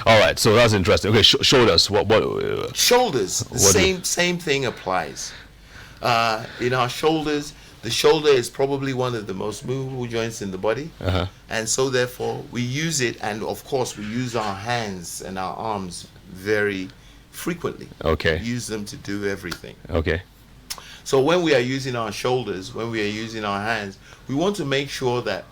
All right, so that's interesting. Okay, shoulders. What? Shoulders, the same thing applies. In our shoulders, the shoulder is probably one of the most movable joints in the body, and so therefore we use it, and of course we use our hands and our arms very frequently. Okay. Use them to do everything. Okay. So when we are using our shoulders, when we are using our hands, we want to make sure that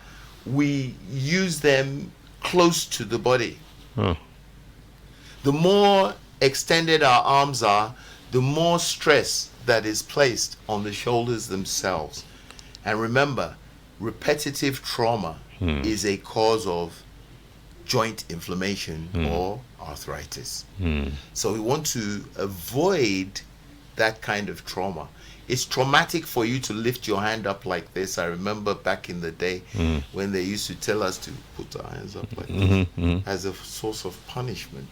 we use them close to the body. The more extended our arms are, the more stress that is placed on the shoulders themselves. And remember, repetitive trauma is a cause of joint inflammation or arthritis. So we want to avoid that kind of trauma. It's traumatic for you to lift your hand up like this. I remember back in the day when they used to tell us to put our hands up like this as a source of punishment.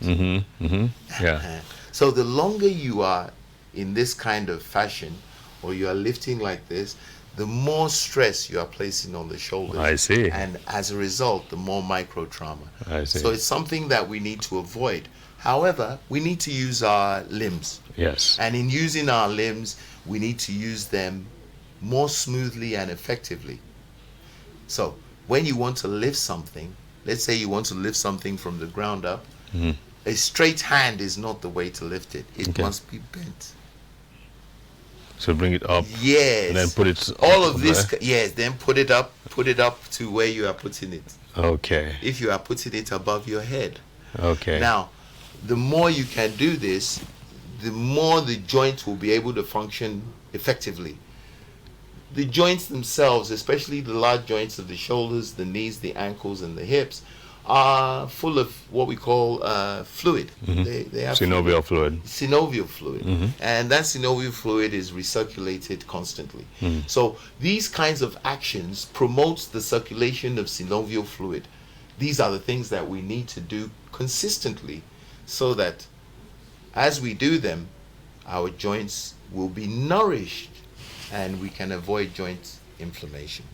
Yeah. So the longer you are in this kind of fashion, or you are lifting like this, the more stress you are placing on the shoulders. I see. And as a result, the more micro trauma. I see. So it's something that we need to avoid. However, we need to use our limbs. Yes. And in using our limbs, we need to use them more smoothly and effectively. So when you want to lift something, let's say you want to lift something from the ground up, a straight hand is not the way to lift it. It must be bent. So bring it up. Yes. And then put it all of up this. there. Yes. Then put it up to where you are putting it. Okay. If you are putting it above your head. Okay. Now, the more you can do this, the more the joint will be able to function effectively. The joints themselves, especially the large joints of the shoulders, the knees, the ankles, and the hips, are full of what we call fluid. They have synovial fluid. Synovial fluid. And that synovial fluid is recirculated constantly. So these kinds of actions promotes the circulation of synovial fluid. These are the things that we need to do consistently, so that as we do them, our joints will be nourished and we can avoid joint inflammation.